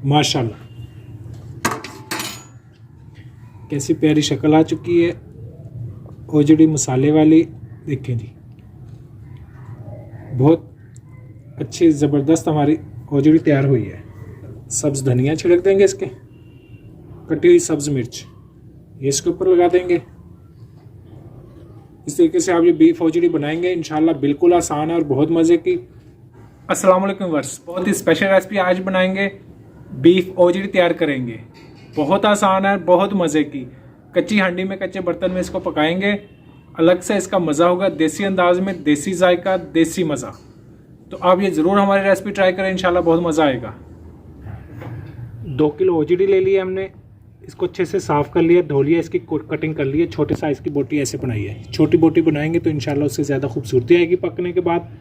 माशाल्लाह कैसी प्यारी शक्ल आ चुकी है ओजड़ी मसाले वाली। देखें जी, बहुत अच्छी ज़बरदस्त हमारी ओजड़ी तैयार हुई है। सब्ज़ धनिया छिड़क देंगे, इसके कटी हुई सब्ज़ मिर्च ये इसके ऊपर लगा देंगे। इस तरीके से आप ये बीफ ओजड़ी बनाएंगे इंशाल्लाह बिल्कुल आसान है और बहुत मज़े की। अस्सलाम वालेकुम वर्स, बहुत ही स्पेशल रेसिपी आज बनाएंगे। बीफ ओजड़ी तैयार करेंगे, बहुत आसान है, बहुत मज़े की। कच्ची हांडी में, कच्चे बर्तन में इसको पकाएंगे, अलग से इसका मज़ा होगा, देसी अंदाज में, देसी जायका, देसी मज़ा। तो आप ये ज़रूर हमारी रेसिपी ट्राई करें, इंशाल्लाह बहुत मज़ा आएगा। 2 किलो ओजड़ी ले लिया हमने, इसको अच्छे से साफ़ कर लिया, धो लिया, इसकी कटिंग कर ली है। छोटे साइज़ की बोटी ऐसे बनाई है। छोटी बोटी बनाएंगे तो इंशाल्लाह उससे ज़्यादा खूबसूरती आएगी पकने के बाद।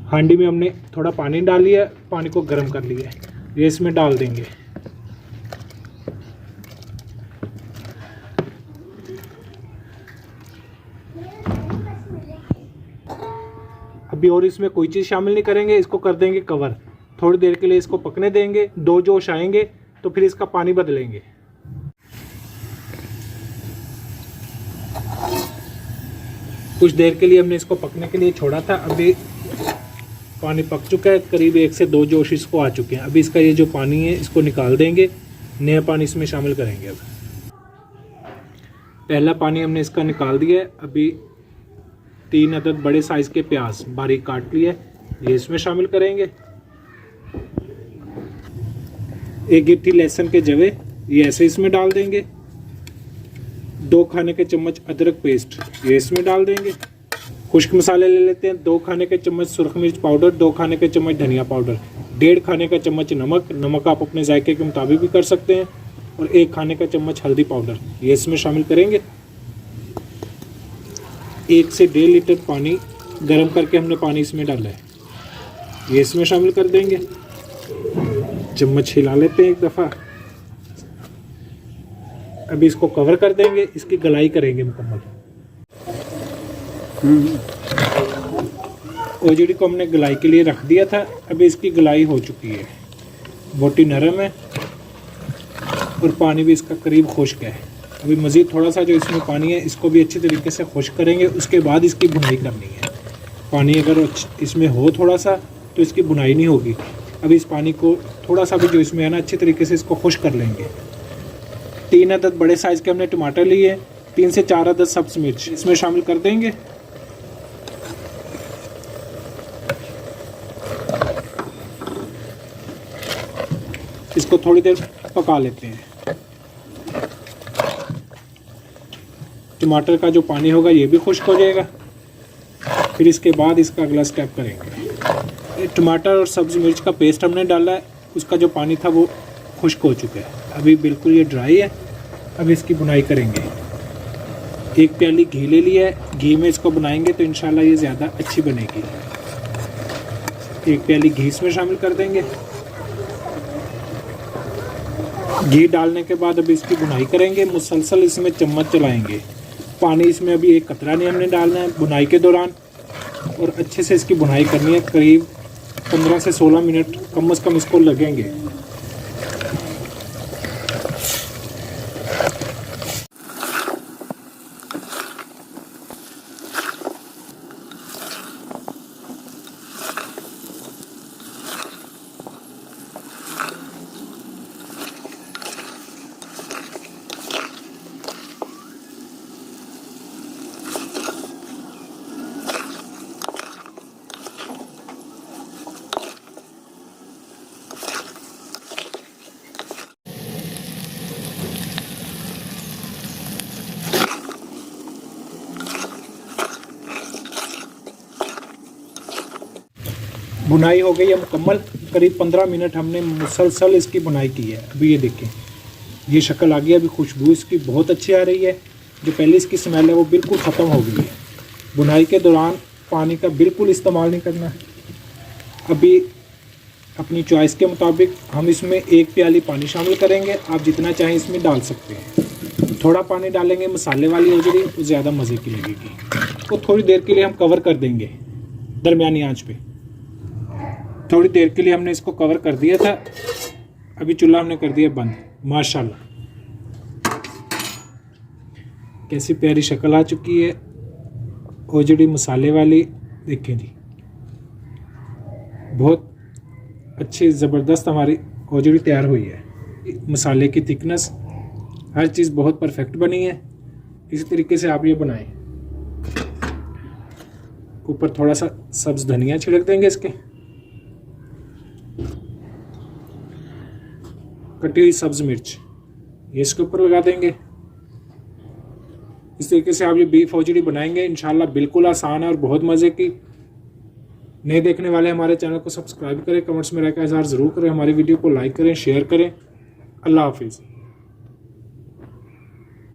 हांडी में हमने थोड़ा पानी डाल लिया, पानी को गर्म कर लिया, ये इसमें डाल देंगे। अभी और इसमें कोई चीज़ शामिल नहीं करेंगे, इसको कर देंगे कवर। थोड़ी देर के लिए इसको पकने देंगे, 2 जोश आएंगे तो फिर इसका पानी बदलेंगे। कुछ देर के लिए हमने इसको पकने के लिए छोड़ा था, अभी पानी पक चुका है, करीब 1 से 2 जोश इसको आ चुके हैं। अभी इसका ये जो पानी है इसको निकाल देंगे, नया पानी इसमें शामिल करेंगे। अब पहला पानी हमने इसका निकाल दिया है। अभी 3 अदद बड़े साइज़ के प्याज बारीक काट लिए, ये इसमें शामिल करेंगे। 1 गिट्टी लहसुन के जवे ये ऐसे इसमें डाल देंगे। 2 खाने के चम्मच अदरक पेस्ट ये इसमें डाल देंगे। खुश्क मसाले ले लेते हैं, 2 खाने के चम्मच सुरख मिर्च पाउडर, 2 खाने के चम्मच धनिया पाउडर, 1.5 खाने का चम्मच नमक आप अपने जायके के मुताबिक भी कर सकते हैं, और 1 खाने का चम्मच हल्दी पाउडर ये इसमें शामिल करेंगे। 1 से 1.5 लीटर पानी गर्म करके हमने पानी इसमें डाला है, ये इसमें शामिल कर देंगे। चम्मच हिला लेते हैं एक दफ़ा। अभी इसको कवर कर देंगे, इसकी गलाई करेंगे मुकम्मल। ओजड़ी को हमने गलाई के लिए रख दिया था, अभी इसकी गलाई हो चुकी है। बोटी नरम है और पानी भी इसका करीब खुश्क है। अभी मज़ीद थोड़ा सा जो इसमें पानी है इसको भी अच्छी तरीके से खुश्क करेंगे, उसके बाद इसकी बुनाई करनी है। पानी अगर इसमें हो थोड़ा सा तो इसकी बुनाई नहीं होगी। अभी इस पानी को थोड़ा सा भी जो इसमें है ना अच्छी तरीके से इसको खुश्क कर लेंगे। 3 अदद बड़े साइज़ के हमने टमाटर लिए, 3 से 4 अदद सब्ज़ मिर्च इसमें शामिल कर देंगे। इसको थोड़ी देर पका लेते हैं। टमाटर का जो पानी होगा ये भी खुश्क हो जाएगा। फिर इसके बाद इसका अगला स्टेप करेंगे। टमाटर और सब्ज़ मिर्च का पेस्ट हमने डाला है, उसका जो पानी था वो खुश्क हो चुका है, अभी बिल्कुल ये ड्राई है। अभी इसकी बुनाई करेंगे। 1 प्याली घी ले लिया है, घी में इसको बनाएंगे तो इंशाल्लाह ये ज़्यादा अच्छी बनेगी। 1 प्याली घी इसमें शामिल कर देंगे। घी डालने के बाद अभी इसकी बुनाई करेंगे, मुसलसल इसमें चम्मच चलाएंगे। पानी इसमें अभी 1 कतरा नहीं हमने डालना है बुनाई के दौरान, और अच्छे से इसकी बुनाई करनी है। करीब 15 से 16 मिनट कम से कम इसको लगेंगे। बुनाई हो गई है मुकम्मल। करीब 15 मिनट हमने मुसलसल इसकी बुनाई की है। अभी ये देखें, ये शक्ल आ गई। अभी खुशबू इसकी बहुत अच्छी आ रही है। जो पहले इसकी स्मेल है वो बिल्कुल ख़त्म हो गई है। बुनाई के दौरान पानी का बिल्कुल इस्तेमाल नहीं करना है। अभी अपनी चॉइस के मुताबिक हम इसमें 1 प्याली पानी शामिल करेंगे। आप जितना चाहें इसमें डाल सकते हैं। थोड़ा पानी डालेंगे मसाले वाली ओजड़ी तो ज़्यादा मज़े की लगेगी। तो थोड़ी देर के लिए हम कवर कर देंगे दरमियानी आंच पे। थोड़ी देर के लिए हमने इसको कवर कर दिया था। अभी चूल्हा हमने कर दिया बंद। माशाल्लाह कैसी प्यारी शक्ल आ चुकी है ओजड़ी मसाले वाली। देखें जी, बहुत अच्छी ज़बरदस्त हमारी ओजड़ी तैयार हुई है। मसाले की थिकनेस हर चीज़ बहुत परफेक्ट बनी है। इसी तरीके से आप ये बनाएं। ऊपर थोड़ा सा सब्ज़ धनिया छिड़क देंगे इसके, कटी हुई सब्ज़ मिर्च ये इसके ऊपर लगा देंगे। इस तरीके से आप ये बीफ ओजड़ी बनाएंगे इंशाल्लाह बिल्कुल आसान है और बहुत मज़े की। नए देखने वाले हमारे चैनल को सब्सक्राइब करें, कमेंट्स में रहकर इज़हार ज़रूर करें, हमारी वीडियो को लाइक करें, शेयर करें। अल्लाह हाफिज़।